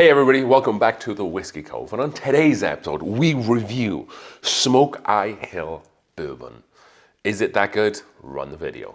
Hey everybody, welcome back to the Whiskey Cove. And on today's episode, we review Smokeye Hill Bourbon. Is it that good? Run the video.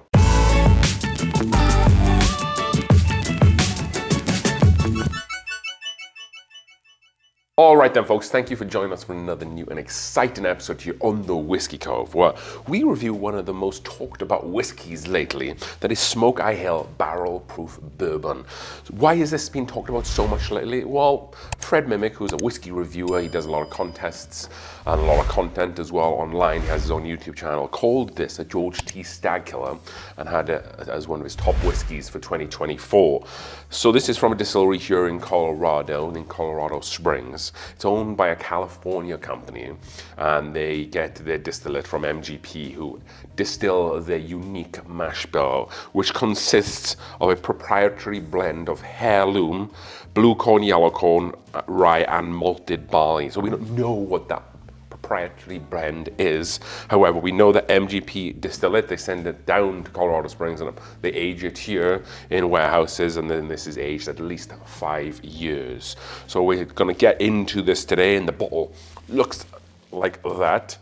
All right then, folks, thank you for joining us for another new and exciting episode here on the Whiskey Cove, where we review one of the most talked about whiskeys lately, that is Smokeye Hill Barrel Proof Bourbon. So why has this been talked about so much lately? Well, Fred Mimic, who's a whiskey reviewer, he does a lot of contests and a lot of content as well online. He has his own YouTube channel, called this a George T. Stagg killer and had it as one of his top whiskeys for 2024. So this is from a distillery here in Colorado, in Colorado Springs. It's owned by a California company, and they get their distillate from MGP, who distill their unique mash bill, which consists of a proprietary blend of heirloom, blue corn, yellow corn, rye, and malted barley. So we don't know what that proprietary blend is. However, we know that MGP distill it, they send it down to Colorado Springs and they age it here in warehouses, and then this is aged at least 5 years. So we're going to get into this today, and the bottle looks like that.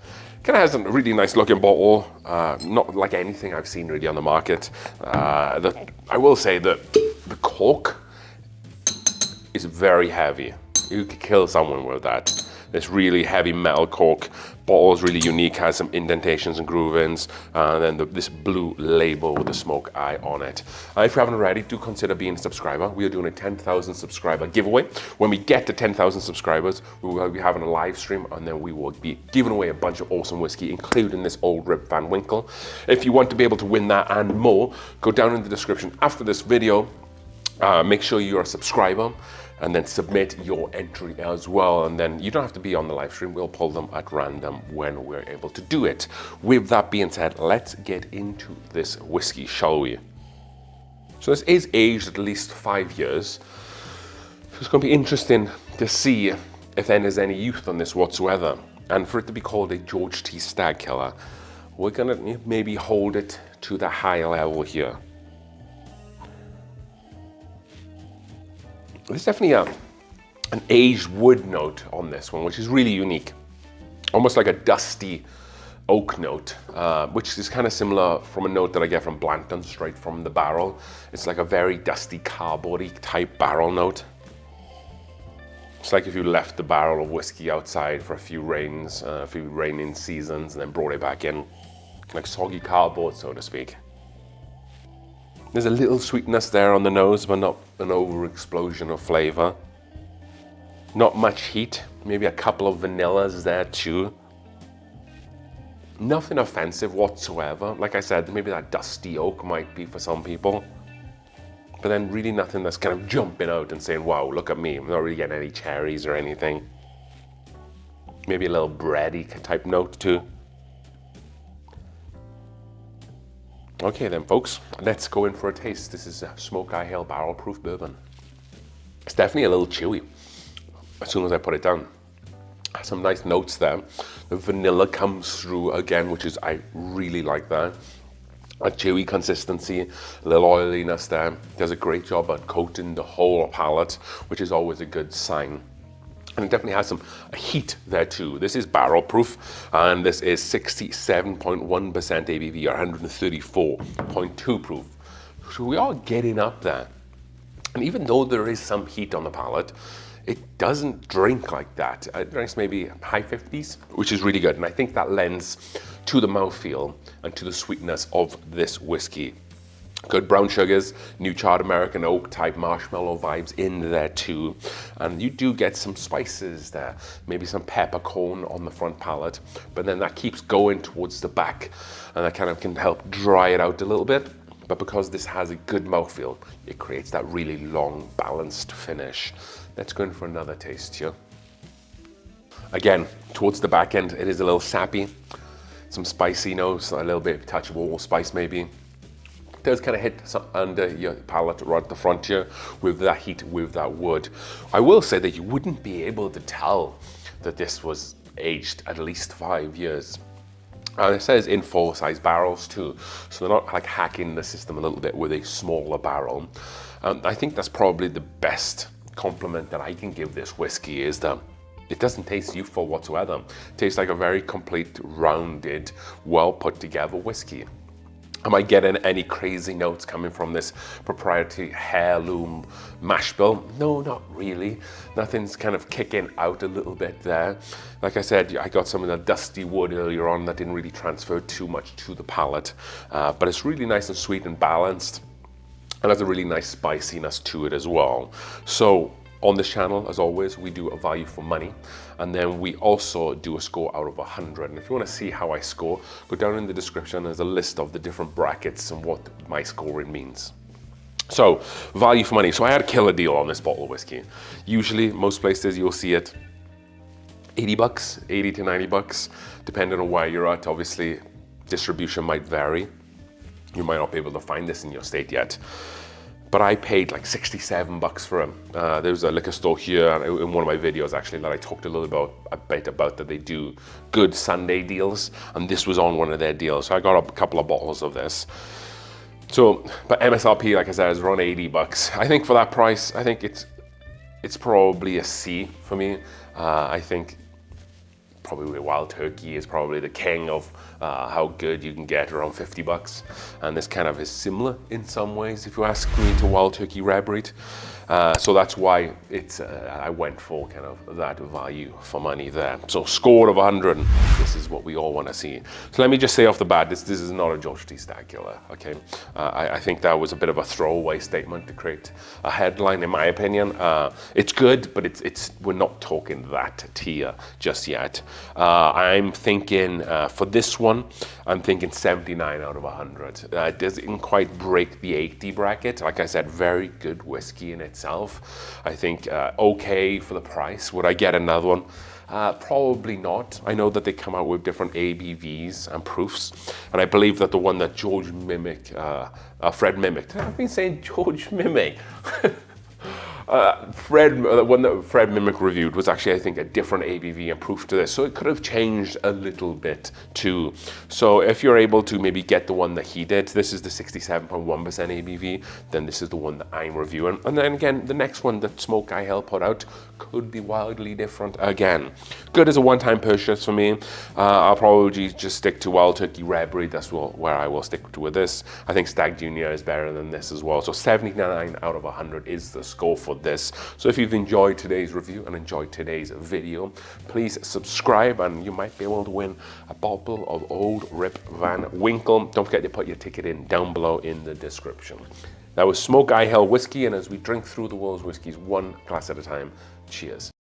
Kind of has a really nice looking bottle, not like anything I've seen really on the market. I will say that the cork is very heavy. You could kill someone with that. This really heavy metal cork. Bottle is really unique, has some indentations and groove-ins, and then this blue label with the Smokeye on it. If you haven't already, do consider being a subscriber. We are doing a 10,000 subscriber giveaway. When we get to 10,000 subscribers, we will be having a live stream, and then we will be giving away a bunch of awesome whiskey, including this Old Rip Van Winkle. If you want to be able to win that and more, go down in the description after this video. Make sure you're a subscriber, and then submit your entry as well. And then you don't have to be on the live stream. We'll pull them at random when we're able to do it. With that being said, let's get into this whiskey, shall we? So this is aged at least 5 years. So it's going to be interesting to see if there's any youth on this whatsoever. And for it to be called a George T. Stagg killer, we're going to maybe hold it to the high level here. There's definitely an aged wood note on this one, which is really unique. Almost like a dusty oak note, which is kind of similar from a note that I get from Blanton, straight from the barrel. It's like a very dusty, cardboardy type barrel note. It's like if you left the barrel of whiskey outside for a few raining seasons, and then brought it back in, like soggy cardboard, so to speak. There's a little sweetness there on the nose, but not an over-explosion of flavor. Not much heat, maybe a couple of vanillas there too. Nothing offensive whatsoever. Like I said, maybe that dusty oak might be for some people. But then really nothing that's kind of jumping out and saying, wow, look at me. I'm not really getting any cherries or anything. Maybe a little bready type note too. Okay then, folks, let's go in for a taste. This is a Smokeye Hill Barrel Proof Bourbon. It's definitely a little chewy as soon as I put it down. Some nice notes there. The vanilla comes through again, which is, I really like that. A chewy consistency, a little oiliness there. Does a great job at coating the whole palate, which is always a good sign. And it definitely has some heat there too. This is barrel proof, and this is 67.1% ABV, or 134.2 proof. So we are getting up there. And even though there is some heat on the palate, it doesn't drink like that. It drinks maybe high 50s, which is really good. And I think that lends to the mouthfeel and to the sweetness of this whiskey. Good brown sugars, new charred American oak type marshmallow vibes in there too. And you do get some spices there, maybe some peppercorn on the front palate, but then that keeps going towards the back, and that kind of can help dry it out a little bit. But because this has a good mouthfeel, it creates that really long, balanced finish. Let's go in for another taste here. Again, towards the back end, it is a little sappy, some spicy notes, a little bit touch of allspice maybe. Does kind of hit under your palate right at the front here with that heat, with that wood. I will say that you wouldn't be able to tell that this was aged at least 5 years. And it says in full size barrels too, so they're not like hacking the system a little bit with a smaller barrel. I think that's probably the best compliment that I can give this whiskey is that it doesn't taste youthful whatsoever. It tastes like a very complete, rounded, well put together whiskey. Am I getting any crazy notes coming from this proprietary heirloom mash bill? No, not really. Nothing's kind of kicking out a little bit there. Like I said, I got some of the dusty wood earlier on that didn't really transfer too much to the palate, but it's really nice and sweet and balanced, and has a really nice spiciness to it as well. So on this channel, as always, we do a value for money, and then we also do a score out of 100. And if you want to see how I score, go down in the description. There's a list of the different brackets and what my scoring means. So, value for money. So I had a killer deal on this bottle of whiskey. Usually, most places you'll see it 80 bucks, 80 to 90 bucks, depending on where you're at. Obviously, distribution might vary. You might not be able to find this in your state yet. But I paid like 67 bucks for them. There was a liquor store here in one of my videos actually that I talked a little bit about that they do good Sunday deals, and this was on one of their deals. So I got a couple of bottles of this. So, but MSRP, like I said, is around 80 bucks. I think for that price, I think it's probably a C for me. I think probably Wild Turkey is probably the king of how good you can get, around 50 bucks. And this kind of is similar in some ways, if you ask me, to Wild Turkey Red Breed. So that's why it's I went for kind of that value for money there. So score of 100, this is what we all want to see. So let me just say off the bat, this is not a George T. Stagg killer, okay? I think that was a bit of a throwaway statement to create a headline, in my opinion. It's good, but we're not talking that tier just yet. I'm thinking for this one, I'm thinking 79 out of 100. It doesn't quite break the 80 bracket. Like I said, very good whiskey in itself. I think okay for the price. Would I get another one? Probably not. I know that they come out with different ABVs and proofs, and I believe that the one that Fred mimicked. I've been saying George mimic. The one that Fred Mimic reviewed was actually, I think, a different ABV and proof to this. So it could have changed a little bit too. So if you're able to maybe get the one that he did, this is the 67.1% ABV, then this is the one that I'm reviewing. And then again, the next one that Smokeye Hill put out could be wildly different again. Good as a one-time purchase for me. I'll probably just stick to Wild Turkey Red Breed. That's where I will stick to with this. I think Stagg Junior is better than this as well. So 79 out of 100 is the score for this. So if you've enjoyed today's review and enjoyed today's video, please subscribe and you might be able to win a bottle of Old Rip Van Winkle. Don't forget to put your ticket in down below in the description. That was Smokeye Hill Whiskey, and as we drink through the world's whiskeys one glass at a time, cheers.